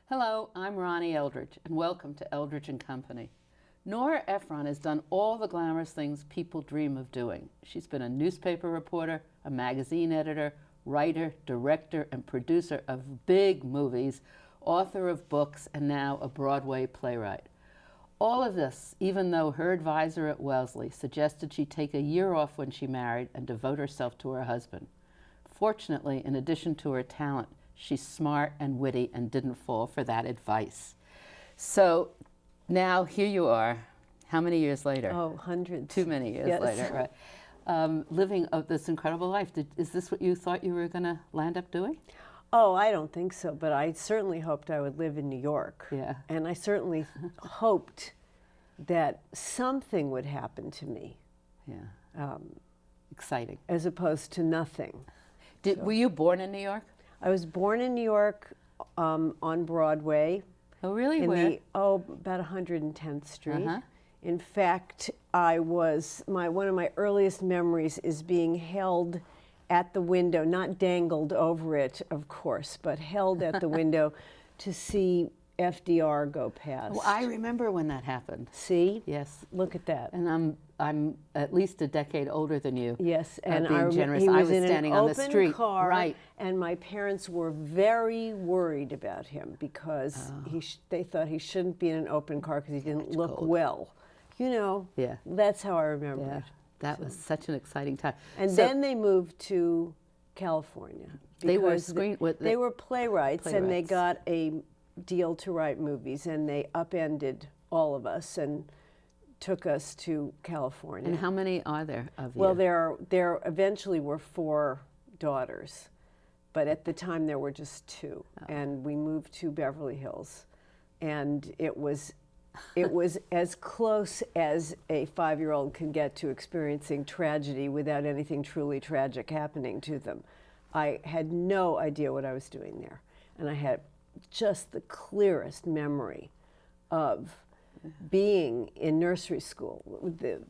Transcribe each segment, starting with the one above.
Hello, I'm Ronnie Eldridge, and welcome to Eldridge and Company. Nora Ephron has done all the glamorous things people dream of doing. She's been a newspaper reporter, a magazine editor, writer, director, and producer of big movies, author of books, and now a Broadway playwright. All of this, even though her advisor at Wellesley suggested she take a year off when she married and devote herself to her husband. Fortunately, in addition to her talent, she's smart and witty and didn't fall for that advice. So now here you are, how many years later? Oh, hundreds. Too many years later, right? Living this incredible life. Is this what you thought you were going to land up doing? Oh, I don't think so, but I certainly hoped I would live in New York. Yeah. And I certainly hoped that something would happen to me. Yeah. Exciting. As opposed to nothing. Were you born in New York? I was born in New York on Broadway. Oh, really? Where? About 110th Street. In fact, one of my earliest memories is being held at the window, not dangled over it, of course, but held at the window to see FDR go past. Well, I remember when that happened. See? Yes. Look at that. And I'm at least a decade older than you. Yes, and being generous. He was I was in standing an on the open street, car, right? And my parents were very worried about him because they thought he shouldn't be in an open car because he didn't look well. You know. Yeah. That's how I remember it. That was such an exciting time. And then they moved to California. They were they were playwrights, and they got a deal to write movies, and they upended all of us and took us to California. And how many are there of you? Well, there eventually were 4 daughters, but at the time there were just 2, and we moved to Beverly Hills, and it was as close as a 5-year-old can get to experiencing tragedy without anything truly tragic happening to them. I had no idea what I was doing there, and I had just the clearest memory of being in nursery school with the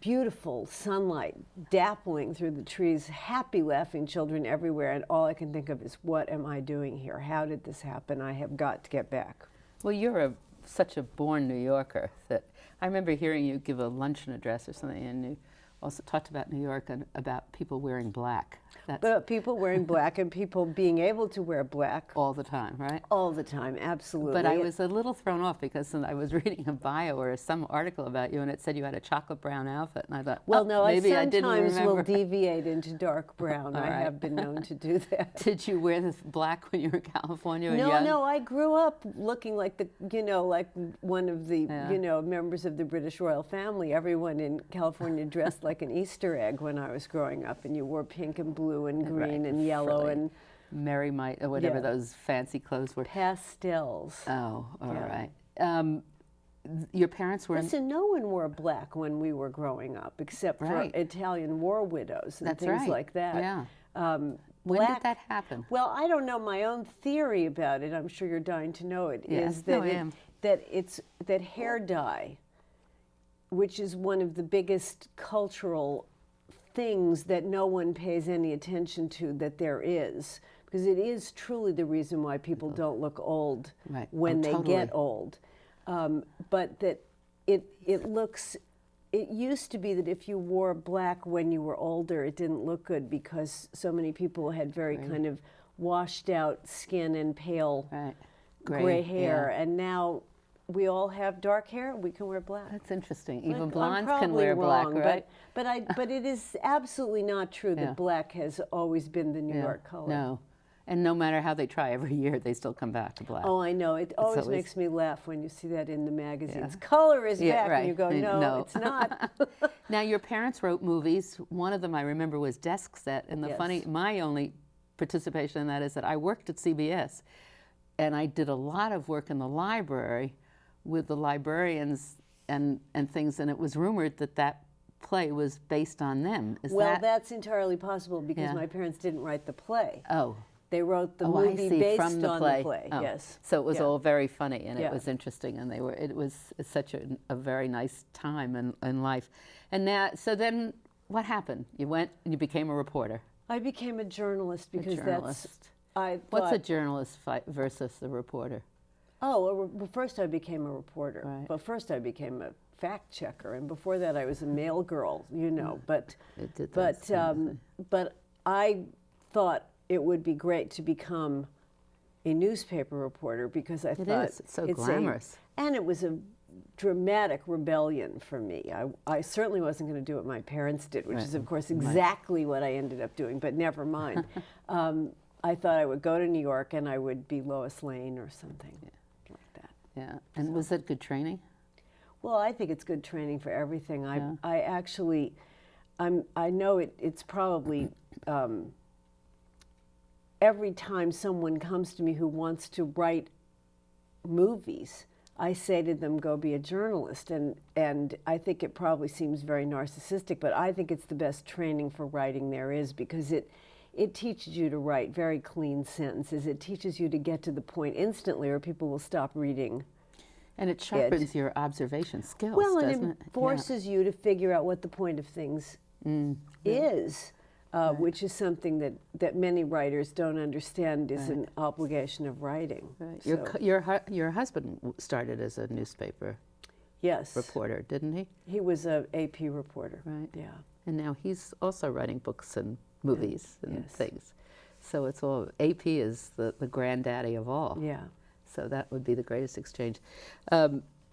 beautiful sunlight dappling through the trees, happy laughing children everywhere, and all I can think of is, what am I doing here? How did this happen? I have got to get back. Well, you're such a born New Yorker that I remember hearing you give a luncheon address or something, and you also talked about New York and about people wearing black. But people wearing black and people being able to wear black. All the time, right? All the time, absolutely. But I was a little thrown off because I was reading a bio or some article about you, and it said you had a chocolate brown outfit, and I thought, well, no, maybe I didn't remember. sometimes will deviate into dark brown. I right. have been known to do that. Did you wear this black when you were in California? No, I grew up looking like like one of the, members of the British royal family. Everyone in California dressed like an Easter egg when I was growing up, and you wore pink and blue and green and yellow and Mary Might or whatever those fancy clothes were. Pastels. Oh, all right. Your parents were. Listen, no one wore black when we were growing up, except for Italian war widows and things like that. Yeah. When did that happen? Well, I don't know. My own theory about it, I'm sure you're dying to know it, is that hair dye, which is one of the biggest cultural things that no one pays any attention to that there is, because it is truly the reason why people don't look old when they get old. But that it used to be that if you wore black when you were older, it didn't look good because so many people had very kind of washed out skin and pale gray hair, and now we all have dark hair. We can wear black. That's interesting. Even blondes can wear black, right? But it is absolutely not true that black has always been the New York color. No, and no matter how they try, every year they still come back to black. Oh, I know. It always makes me laugh when you see that in the magazines. Color is back, and you go, no, it's not. Now, your parents wrote movies. One of them I remember was Desk Set, and my only participation in that is that I worked at CBS, and I did a lot of work in the library with the librarians and things, and it was rumored that play was based on them. That's entirely possible because my parents didn't write the play. Oh. They wrote the movie based from the on play. the play. Oh. Yes. So it was all very funny, and it was interesting, and it was such a very nice time in life. And now, so then what happened? You went and you became a reporter. I became a journalist because What's a journalist versus a reporter? Oh, well, first I became a reporter. Right. But first I became a fact checker, and before that I was a mail girl, you know. But It did those but kinds of things. but I thought it would be great to become a newspaper reporter because I thought It's so glamorous. and it was a dramatic rebellion for me. I certainly wasn't going to do what my parents did, which Right. is of course exactly what I ended up doing. But never mind. I thought I would go to New York and I would be Lois Lane or something like that. Yeah. And was that good training? Well, I think it's good training for everything. Yeah. I actually, I know it's probably every time someone comes to me who wants to write movies, I say to them, go be a journalist. And I think it probably seems very narcissistic, but I think it's the best training for writing there is because it teaches you to write very clean sentences. It teaches you to get to the point instantly or people will stop reading. And it sharpens your observation skills, Well, and doesn't it forces you to figure out what the point of things is, which is something that many writers don't understand is an obligation of writing. Right. So, Your husband started as a newspaper yes, reporter, didn't he? he was a AP reporter. Right. Yeah. And now he's also writing books and movies and Yes. things. So it's all, AP is the granddaddy of all. Yeah. So that would be the greatest exchange.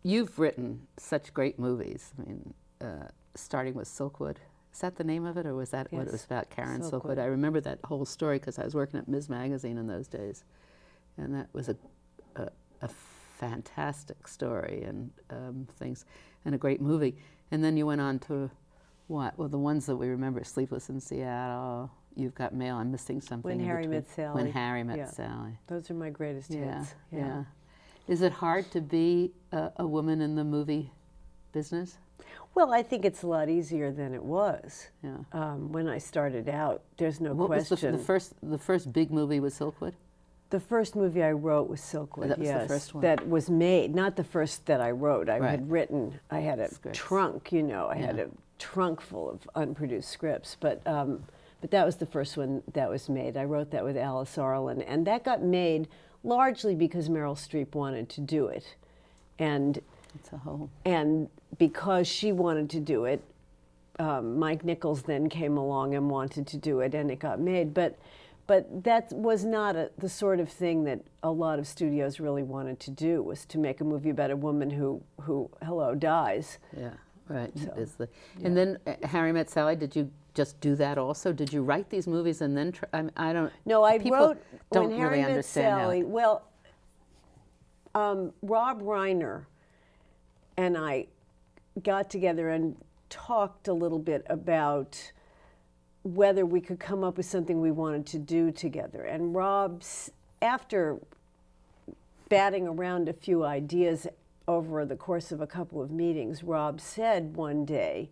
You've written such great movies. I mean, starting with Silkwood. Is that the name of it, or was that what it was Yes, about, Karen Silkwood? Silkwood. I remember that whole story because I was working at Ms. Magazine in those days. And that was a fantastic story and things, and a great movie. And then you went on to what? Well, the ones that we remember, Sleepless in Seattle, You've Got Mail, I'm missing something. When in Harry between. Met Sally. When Harry Met Yeah. Sally. Those are my greatest hits. Yeah. Is it hard to be a woman in the movie business? Well, I think it's a lot easier than it was. Yeah. When I started out, there's no What question. was the first big movie was Silkwood? The first movie I wrote was Silkwood, That was the yes. first one. That was made, not the first that I wrote. I Right. had written, I had a Scripts. trunk, you know, I had Yeah. a trunk full of unproduced scripts. But that was the first one that was made. I wrote that with Alice Arlen. And that got made largely because Meryl Streep wanted to do it. And It's a whole. And because she wanted to do it, Mike Nichols then came along and wanted to do it, and it got made. But that was not the sort of thing that a lot of studios really wanted to do, was to make a movie about a woman who dies. Yeah, right. So, Is the, And then Harry Met Sally, did you just do that also? Did you write these movies and then, I don't. No, I people wrote don't When Harry really Met understand how Sally. it- Well, Rob Reiner and I got together and talked a little bit about whether we could come up with something we wanted to do together. And after batting around a few ideas over the course of a couple of meetings, Rob said one day,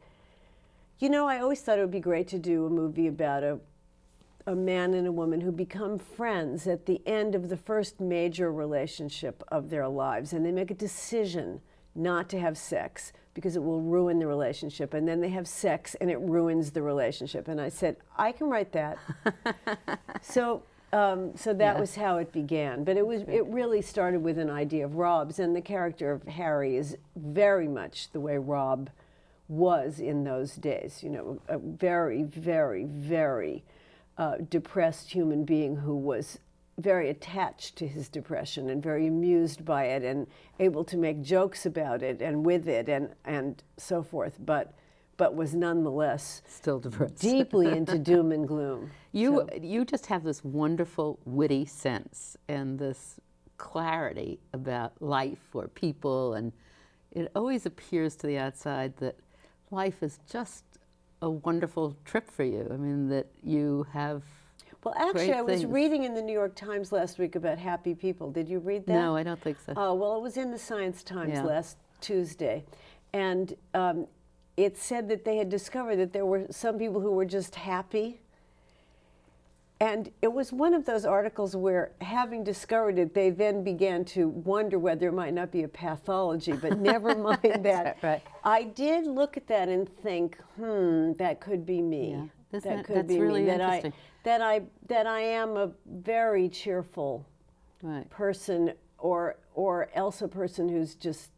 you know, I always thought it would be great to do a movie about a man and a woman who become friends at the end of the first major relationship of their lives, and they make a decision not to have sex because it will ruin the relationship, and then they have sex and it ruins the relationship. And I said, I can write that. So that was how it began. But it really started with an idea of Rob's, and the character of Harry is very much the way Rob was in those days. You know, a very, very, very depressed human being who was very attached to his depression and very amused by it and able to make jokes about it and with it and so forth, but was nonetheless Still depressed. deeply into doom and gloom. You just have this wonderful, witty sense and this clarity about life or people, and it always appears to the outside that life is just a wonderful trip for you. I mean, that you have. Well, actually, great I was things. reading in the New York Times last week about happy people. Did you read that? No, I don't think so. Oh, well, it was in the Science Times Yeah. last Tuesday. And it said that they had discovered that there were some people who were just happy. And it was one of those articles where, having discovered it, they then began to wonder whether it might not be a pathology, but never mind that. Right. I did look at that and think, that could be me. Yeah. That's really me. interesting. That I am a very cheerful Right. person or else a person who's just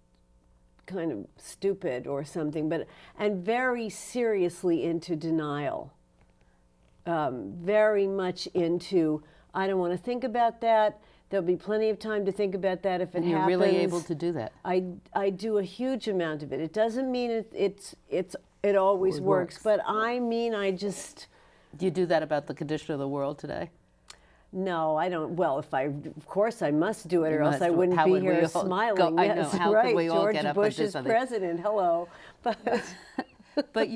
kind of stupid or something, and very seriously into denial. Very much into, I don't want to think about that. There'll be plenty of time to think about that if it happens. You're really able to do that. I do a huge amount of it. It doesn't mean it always works, but I mean Do you do that about the condition of the world today? No, I don't. Well, of course I must do it, or else I wouldn't be here smiling. I know. How right. could we all George get up Bush and do is something? president. Hello, but But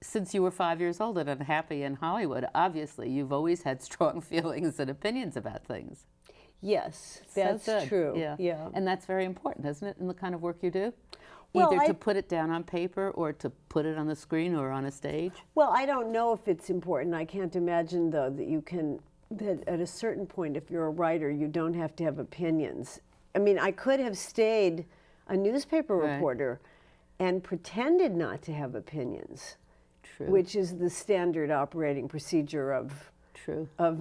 since you were 5 years old and unhappy in Hollywood, obviously you've always had strong feelings and opinions about things. yes, that's true. Yeah. And that's very important, isn't it, in the kind of work you do? Well, Either to put it down on paper or to put it on the screen or on a stage? Well, I don't know if it's important. I can't imagine, though, that at a certain point, if you're a writer, you don't have to have opinions. I mean, I could have stayed a newspaper reporter and pretended not to have opinions, which is the standard operating procedure of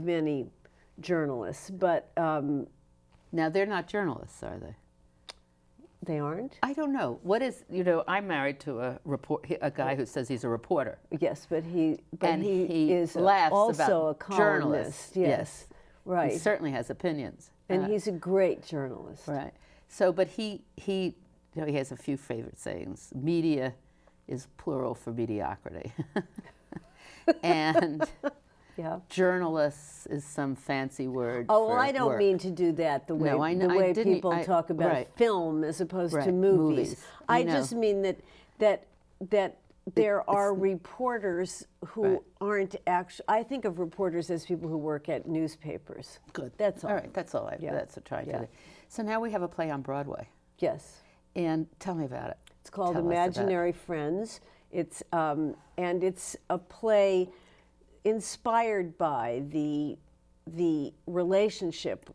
many journalists. But now, they're not journalists, are they? They aren't? I don't know. I'm married to a guy who says he's a reporter. Yes, but he is laughs also about a columnist. Yes. Right. He certainly has opinions. And he's a great journalist. Right. So, but he has a few favorite sayings. Media is plural for mediocrity. And journalists is some fancy word Oh, well, for I don't work. mean to do that the way people talk about film as opposed to movies. I just mean that there are reporters who aren't actually. I think of reporters as people who work at newspapers. Good. That's all. All right. That's all. That's what I tried to do. So now we have a play on Broadway. Yes. And tell me about it. It's called Imaginary Friends. It's and it's a play inspired by the relationship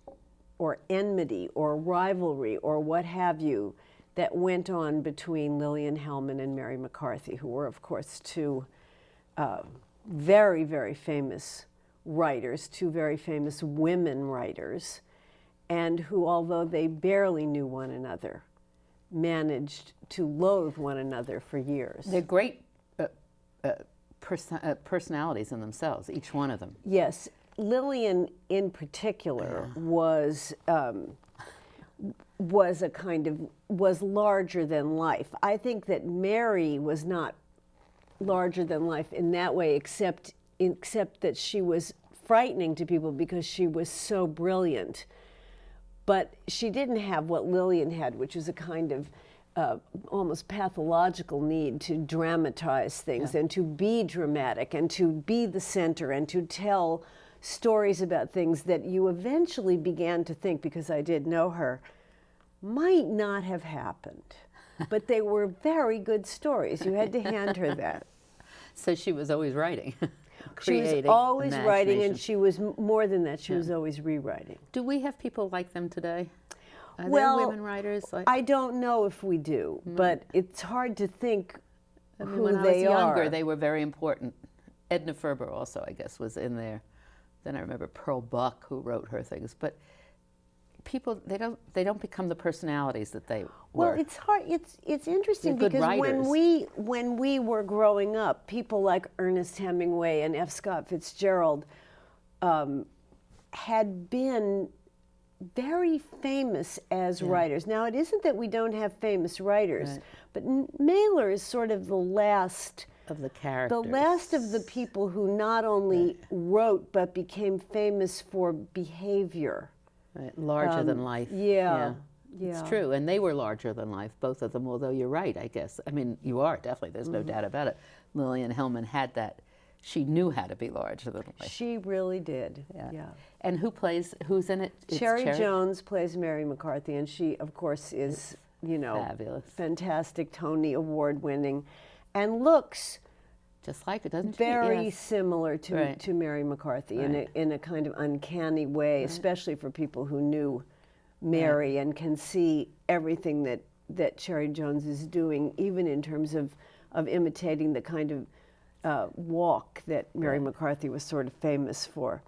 or enmity or rivalry or what have you that went on between Lillian Hellman and Mary McCarthy, who were, of course, two very, very famous writers, two very famous women writers, and who, although they barely knew one another, managed to loathe one another for years. They're great personalities in themselves, each one of them. Yes. Lillian, in particular, was larger than life. I think that Mary was not larger than life in that way, except that she was frightening to people because she was so brilliant. But she didn't have what Lillian had, which was a kind of almost pathological need to dramatize things and to be dramatic and to be the center and to tell stories about things that you eventually began to think, because I did know her, might not have happened. But they were very good stories. You had to hand her that. So she was always writing, She was always writing, and she was more than that. She was always rewriting. Do we have people like them today? Are Well, there women writers? I don't know if we do, but it's hard to think who when they I was younger, are. they were very important. Edna Ferber also, I guess, was in there. Then I remember Pearl Buck, who wrote her things. But people, they don't become the personalities that they were. Well, it's hard. It's interesting They're good because writers. when we were growing up, people like Ernest Hemingway and F. Scott Fitzgerald had been very famous as writers. Now, it isn't that we don't have famous writers, but Mailer is sort of the last of the characters. The last of the people who not only wrote but became famous for behavior. Right. Larger than life. Yeah. It's true, and they were larger than life, both of them, although you're right, I guess. I mean, you are, definitely, there's no doubt about it. Lillian Hellman had that. She knew how to be larger than life. She really did, yeah. And who's in it? It's Cherry Jones plays Mary McCarthy, and she, of course, is, fabulous. Fantastic, Tony Award winning, and looks just like it, doesn't she? Very similar to Mary McCarthy in a kind of uncanny way, especially for people who knew Mary and can see everything that Cherry Jones is doing, even in terms of imitating the kind of walk that Mary McCarthy was sort of famous for.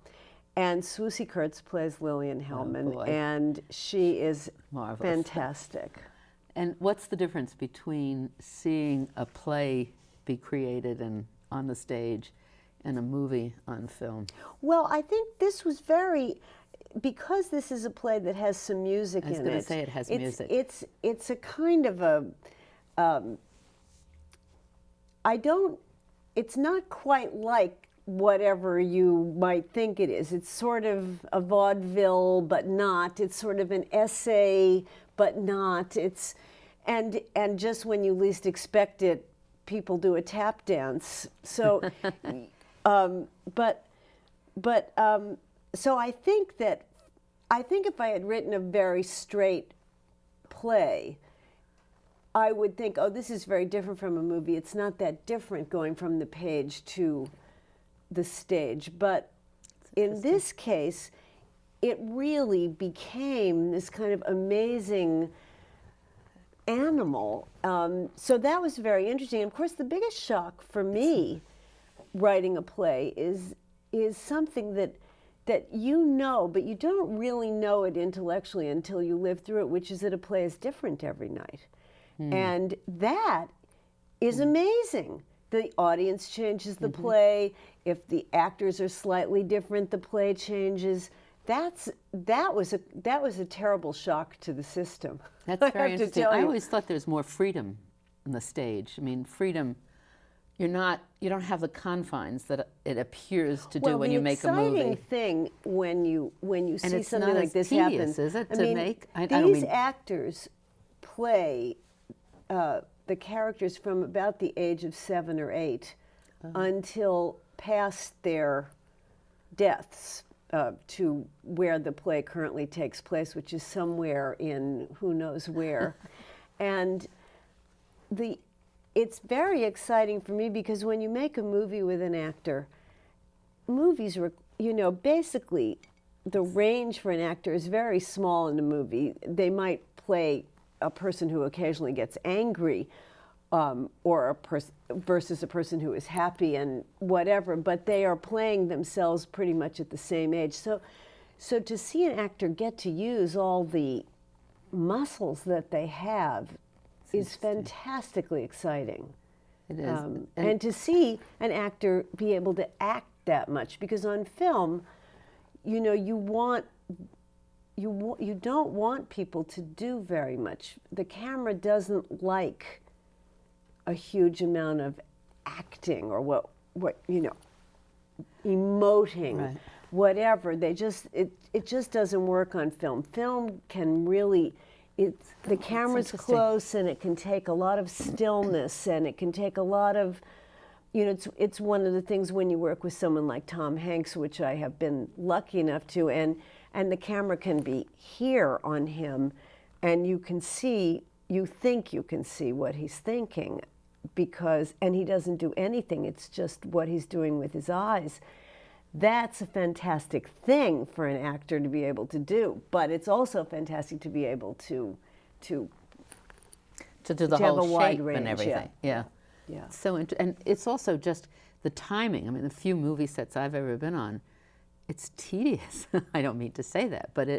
And Swoosie Kurtz plays Lillian Hellman, boy. and she is Marvelous. fantastic. And what's the difference between seeing a play be created and on the stage and a movie on film? Well, I think this was because this is a play that has some music in it. I was going to say it has music. It's a kind of a, it's not quite like whatever you might think it is. It's sort of a vaudeville, but not. It's sort of an essay, but not. And just when you least expect it, people do a tap dance. So, so I think if I had written a very straight play, I would think, oh, this is very different from a movie. It's not that different going from the page to the stage. But in this case, it really became this kind of amazing animal. So that was very interesting. And of course, the biggest shock for me writing a play is something that you know, but you don't really know it intellectually until you live through it, which is that a play is different every night. And that is amazing. The audience changes the play. If the actors are slightly different, the play changes. That was a terrible shock to the system. That's very interesting. I always thought there's more freedom on the stage. I mean, freedom. You don't have the confines that it appears to do when you make a movie. The exciting thing when you see something like this happen, is it to make? These actors play the characters from about the age of 7 or 8 until past their deaths, to where the play currently takes place, which is somewhere in who knows where. And it's very exciting for me because when you make a movie with an actor, movies are, basically the range for an actor is very small in a movie. They might play a person who occasionally gets angry, or versus a person who is happy and whatever, but they are playing themselves pretty much at the same age. So to see an actor get to use all the muscles that they have is fantastically exciting. It is. And to see an actor be able to act that much, because on film, you don't want people to do very much. The camera doesn't like a huge amount of acting or what emoting, right. Whatever. It just doesn't work on film. Film can really, the camera's close and it can take a lot of stillness and it can take a lot of, it's one of the things when you work with someone like Tom Hanks, which I have been lucky enough to, and the camera can be here on him and you think you can see what he's thinking and he doesn't do anything. It's just what he's doing with his eyes. That's a fantastic thing for an actor to be able to do, but it's also fantastic to be able to do the whole wide shape range, and everything. Yeah. So and it's also just the timing. I mean, the few movie sets I've ever been on, it's tedious. I don't mean to say that, but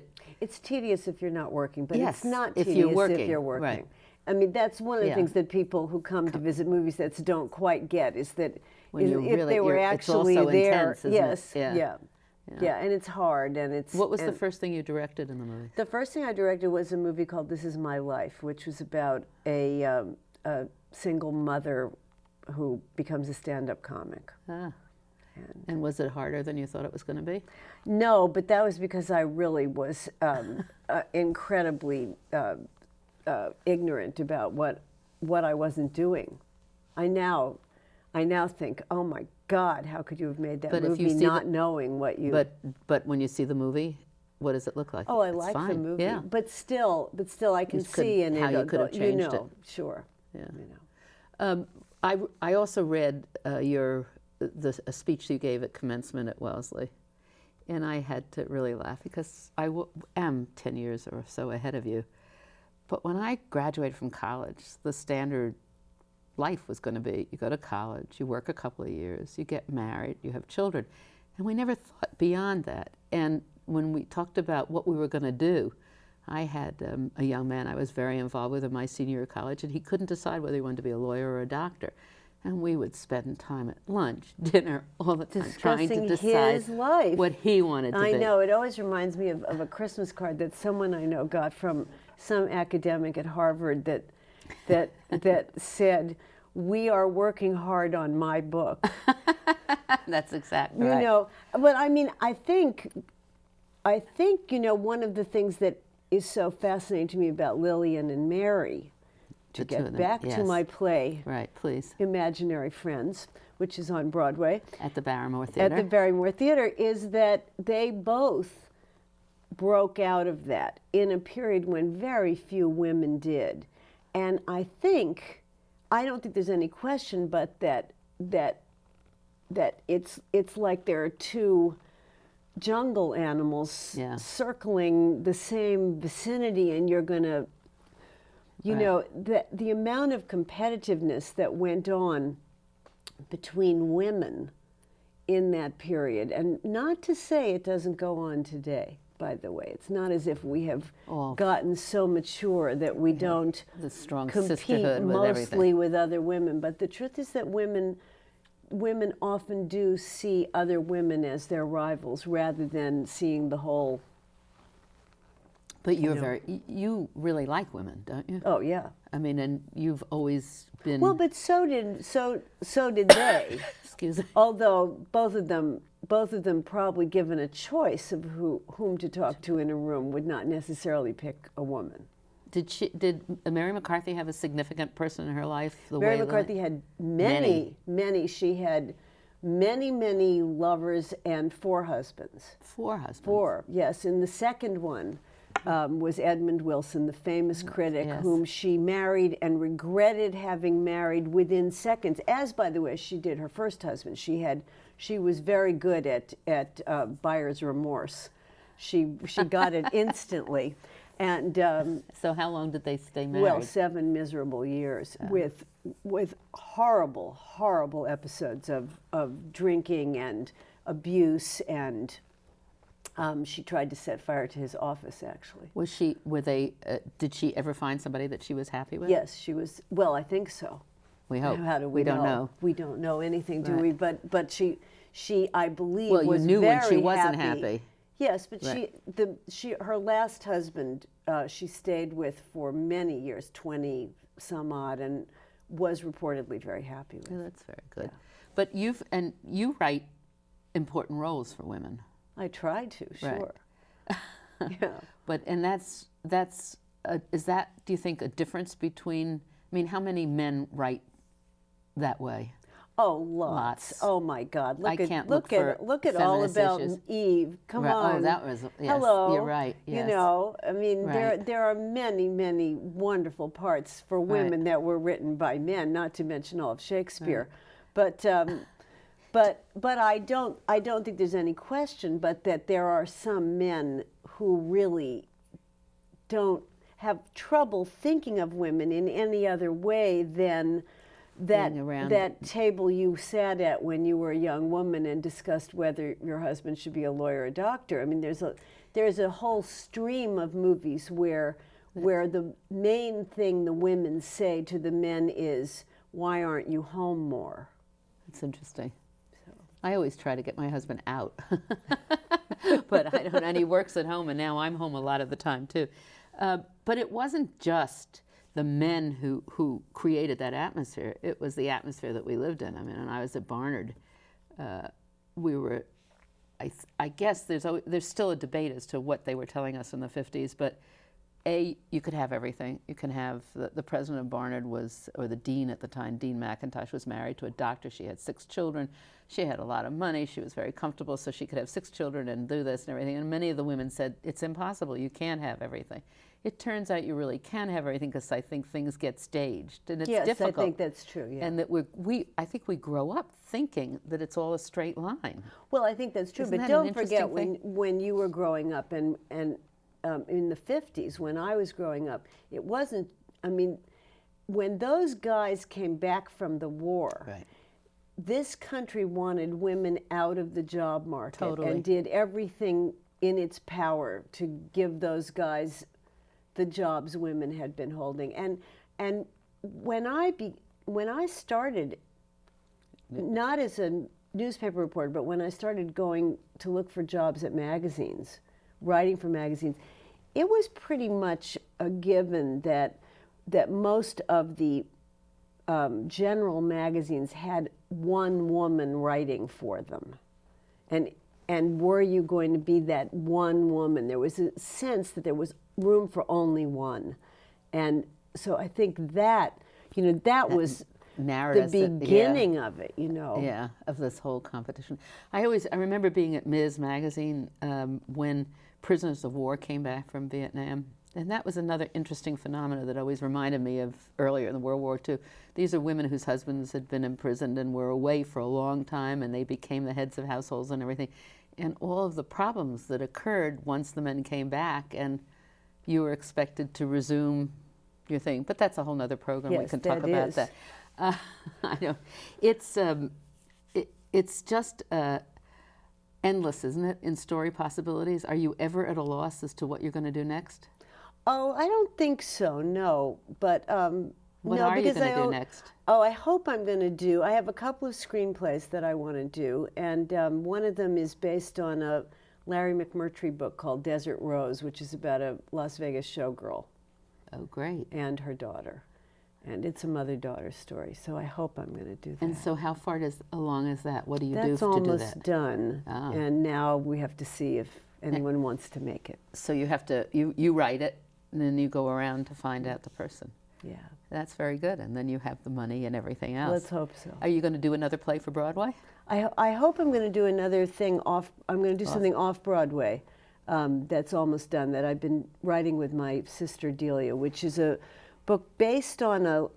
it's tedious if you're not working, but yes, it's not if tedious you're working. if you're working. Right. I mean, that's one of the things that people who come to visit movie sets don't quite get, is that if they were actually it's also there. Intense, isn't yes, it? Yeah, and it's hard, and it's. What was the first thing you directed in the movie? The first thing I directed was a movie called This Is My Life, which was about a single mother who becomes a stand-up comic. And was it harder than you thought it was going to be? No, but that was because I really was incredibly ignorant about what I wasn't doing. I now think, oh my God, how could you have made that movie not knowing what you... But when you see the movie, what does it look like? Oh, I it's like fine. the movie. Yeah. But still I can see in how it... you could have changed it. Sure. Yeah. I also read a speech you gave at commencement at Wellesley, and I had to really laugh because I am 10 years or so ahead of you. But when I graduated from college, the standard life was going to be you go to college, you work a couple of years, you get married, you have children. And we never thought beyond that. And when we talked about what we were going to do, I had a young man I was very involved with in my senior year of college, and he couldn't decide whether he wanted to be a lawyer or a doctor. And we would spend time at lunch, dinner, all the time trying to decide his life. what he wanted to be. I know, it always reminds me of a Christmas card that someone I know got from some academic at Harvard that said, "We are working hard on my book." That's exactly right. You know, but I mean, I think, you know, one of the things that is so fascinating to me about Lillian and Mary, to get back to my play, right, please, Imaginary Friends, which is on Broadway. At the Barrymore Theater. At the Barrymore Theater, is that they both broke out of that in a period when very few women did. And I don't think there's any question but that it's like there are two jungle animals circling the same vicinity, and you're going to, you know, the amount of competitiveness that went on between women in that period, and not to say it doesn't go on today, by the way. It's not as if we have gotten so mature that we don't the strong compete mostly with other women. But the truth is that women often do see other women as their rivals rather than seeing the whole. But you really like women, don't you? Oh yeah. I mean, and you've always been. Well, but so did they. Excuse me. Although both of them probably, given a choice of whom to talk to in a room, would not necessarily pick a woman. Did Mary McCarthy have a significant person in her life? Mary McCarthy had many. She had many lovers and 4 husbands. 4 husbands? 4, yes. And the second one was Edmund Wilson, the famous critic, whom she married and regretted having married within seconds, as, by the way, she did her first husband. She was very good at buyer's remorse. She got it instantly. And so how long did they stay married? Well, 7 miserable years with horrible episodes of drinking and abuse, and she tried to set fire to his office, actually. Did she ever find somebody that she was happy with? Yes, she was. Well, I think so. We hope. How do we know? Don't know. We don't know anything, do we? But she I believe, well, was you knew very when she wasn't happy. happy. Yes, but her last husband she stayed with for many years, 20 some odd, and was reportedly very happy with. Yeah, that's very good. Yeah. But you write important roles for women. I try to, sure. Right. Yeah. But is that, do you think, a difference between? I mean, how many men write that way? Oh, lots. Oh my God! Look at All About issues. Eve. Come on. Oh, that was Hello. You're right. Yes. You know, I mean, there are many wonderful parts for women that were written by men. Not to mention all of Shakespeare, but I don't think there's any question, but that there are some men who really don't have trouble thinking of women in any other way than that table you sat at when you were a young woman and discussed whether your husband should be a lawyer or a doctor. I mean, there's a whole stream of movies where the main thing the women say to the men is, "Why aren't you home more?" That's interesting. I always try to get my husband out, but I don't. And he works at home, and now I'm home a lot of the time too. But it wasn't just the men who created that atmosphere. It was the atmosphere that we lived in. I mean, when I was at Barnard, we were. I guess there's still a debate as to what they were telling us in the 50s, but you could have everything. You can have the president of Barnard or the dean at the time, Dean McIntosh, was married to a doctor. She had 6 children. She had a lot of money. She was very comfortable, so she could have 6 children and do this and everything. And many of the women said, it's impossible. You can't have everything. It turns out you really can have everything, because I think things get staged, and it's difficult. Yes, I think that's true. Yeah. And that I think we grow up thinking that it's all a straight line. Well, I think that's true. But don't forget when you were growing up and in the 50s, when I was growing up, it wasn't. I mean, when those guys came back from the war. Right. this country wanted women out of the job market Totally. and did everything in its power to give those guys the jobs women had been holding. And when I started, not as a newspaper reporter, but when I started going to look for jobs at magazines, writing for magazines, it was pretty much a given that most of the general magazines had one woman writing for them. And were you going to be that one woman? There was a sense that there was room for only one. And so I think that, that was the beginning of it, Yeah, of this whole competition. I remember being at Ms. Magazine when prisoners of war came back from Vietnam. And that was another interesting phenomenon that always reminded me of earlier in the World War II. These are women whose husbands had been imprisoned and were away for a long time, and they became the heads of households and everything. And all of the problems that occurred once the men came back, and you were expected to resume your thing. But that's a whole other program. Yes, we can talk that about is. that. I know. It's just endless, isn't it, in story possibilities? Are you ever at a loss as to what you're going to do next? Oh, I don't think so, no. But What no, are you because going to do next? Oh, I hope I'm going to do, I have a couple of screenplays that I want to do, and one of them is based on a Larry McMurtry book called Desert Rose, which is about a Las Vegas showgirl. Oh, great. And her daughter. And it's a mother-daughter story, so I hope I'm going to do that. And so how far along is that? What do you do to do that? That's almost done, and now we have to see if anyone wants to make it. So you have to, you write it, and then you go around to find out the person. Yeah. That's very good, and then you have the money and everything else. Let's hope so. Are you going to do another play for Broadway? I hope I'm going to do another thing I'm going to do something off Broadway that's almost done, that I've been writing with my sister Delia, which is a book based on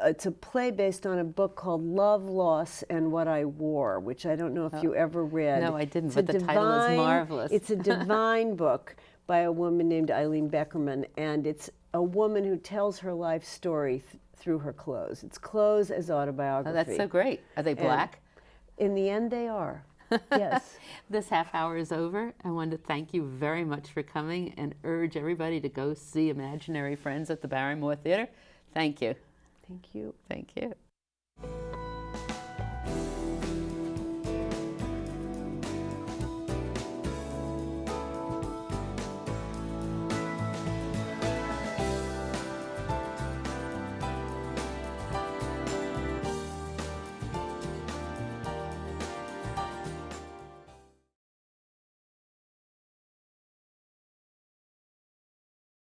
it's a play based on a book called Love, Loss, and What I Wore, which I don't know if you ever read. No, I didn't, but the title is marvelous. It's a divine book by a woman named Eileen Beckerman, and it's a woman who tells her life story through her clothes. It's clothes as autobiography. Oh, that's so great. Are they black? And in the end, they are. Yes. This half hour is over. I want to thank you very much for coming and urge everybody to go see Imaginary Friends at the Barrymore Theater. Thank you. Thank you. Thank you.